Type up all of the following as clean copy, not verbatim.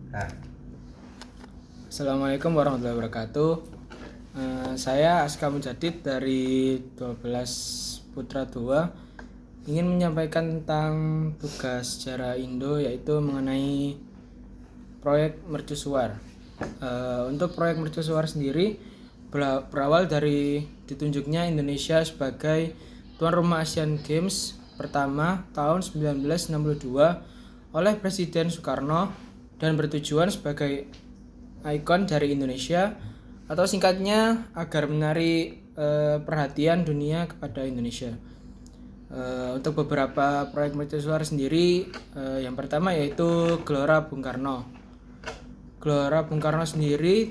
Nah, Assalamualaikum warahmatullahi wabarakatuh. Saya Aska Mujadid dari 12 Putra 2 ingin menyampaikan tentang tugas sejarah Indo, yaitu mengenai proyek mercusuar. Untuk proyek mercusuar sendiri berawal dari ditunjuknya Indonesia sebagai tuan rumah Asian Games pertama tahun 1962 oleh Presiden Soekarno dan bertujuan sebagai ikon dari Indonesia, atau singkatnya agar menarik perhatian dunia kepada Indonesia. Untuk beberapa proyek mercusuar sendiri, yang pertama yaitu Gelora Bung Karno. Gelora Bung Karno sendiri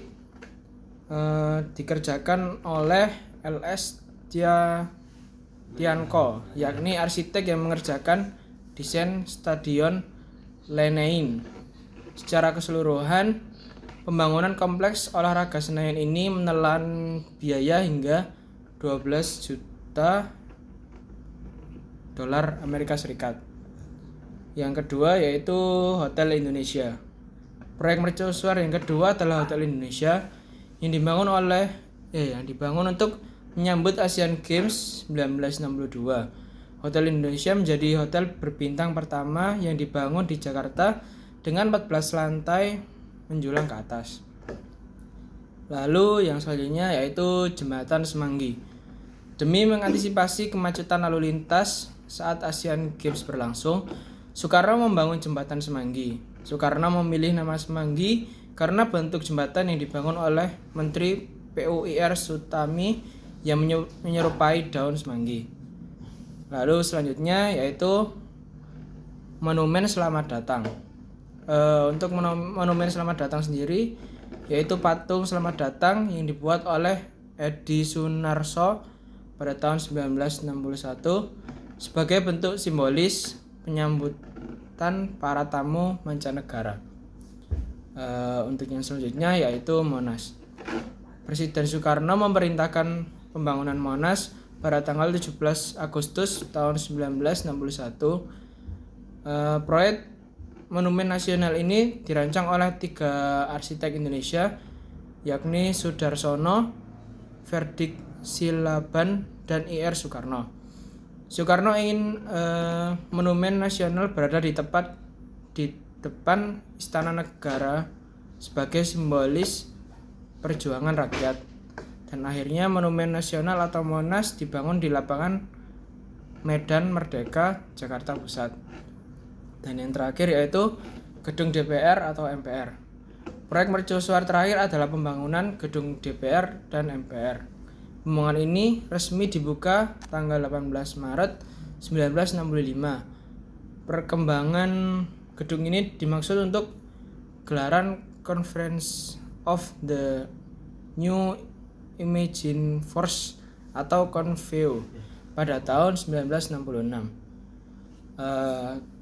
dikerjakan oleh LS Tianko, yakni arsitek yang mengerjakan desain Stadion Lenain. Secara keseluruhan, pembangunan kompleks olahraga Senayan ini menelan biaya hingga 12 juta dolar Amerika Serikat. Yang kedua yaitu Hotel Indonesia. Proyek mercusuar yang kedua adalah Hotel Indonesia yang dibangun untuk menyambut Asian Games 1962. Hotel Indonesia menjadi hotel berbintang pertama yang dibangun di Jakarta dengan 14 lantai menjulang ke atas. Lalu yang selanjutnya yaitu Jembatan Semanggi. Demi mengantisipasi kemacetan lalu lintas saat Asian Games berlangsung, Soekarno membangun Jembatan Semanggi. Soekarno memilih nama Semanggi karena bentuk jembatan yang dibangun oleh Menteri PUIR Sutami yang menyerupai daun semanggi. Lalu selanjutnya yaitu Monumen Selamat Datang. Untuk Monumen Selamat Datang sendiri yaitu patung Selamat Datang yang dibuat oleh Edi Sunarso pada tahun 1961 sebagai bentuk simbolis penyambutan para tamu mancanegara. Untuk yang selanjutnya yaitu Monas. Presiden Soekarno memerintahkan pembangunan Monas pada tanggal 17 Agustus tahun 1961. Proyek Monumen Nasional ini dirancang oleh 3 arsitek Indonesia, yakni Sudarsono, Verdik Silaban, dan Ir Soekarno. Soekarno ingin Monumen Nasional berada di depan Istana Negara sebagai simbolis perjuangan rakyat. Dan akhirnya Monumen Nasional atau Monas dibangun di lapangan Medan Merdeka, Jakarta Pusat. Dan yang terakhir yaitu Gedung DPR atau MPR. Proyek mercusuar terakhir adalah pembangunan Gedung DPR dan MPR. Pembangunan ini resmi dibuka tanggal 18 Maret 1965. Perkembangan gedung ini dimaksud untuk gelaran Conference of the New Imagine Force atau CONFEO pada tahun 1966.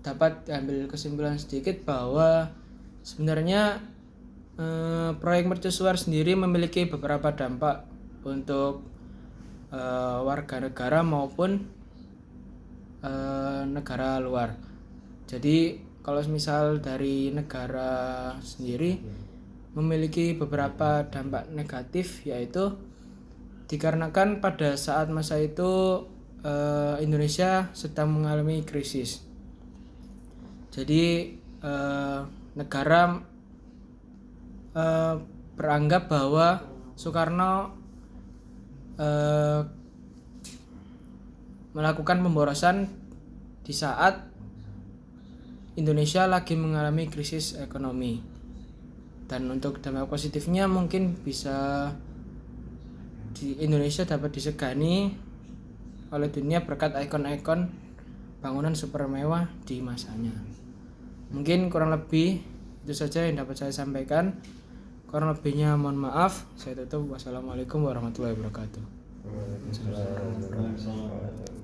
Dapat diambil kesimpulan sedikit bahwa sebenarnya proyek mercusuar sendiri memiliki beberapa dampak untuk warga negara maupun negara luar. Jadi kalau misal dari negara sendiri memiliki beberapa dampak negatif, yaitu dikarenakan pada saat masa itu Indonesia sedang mengalami krisis. Jadi negara beranggap bahwa Soekarno melakukan pemborosan di saat Indonesia lagi mengalami krisis ekonomi. Dan untuk dampak positifnya mungkin bisa di Indonesia dapat disegani oleh dunia berkat ikon-ikon bangunan super mewah di masanya. Mungkin kurang lebih itu saja yang dapat saya sampaikan. Kurang lebihnya mohon maaf. Saya tutup. Wassalamualaikum warahmatullahi wabarakatuh. Waalaikumsalam.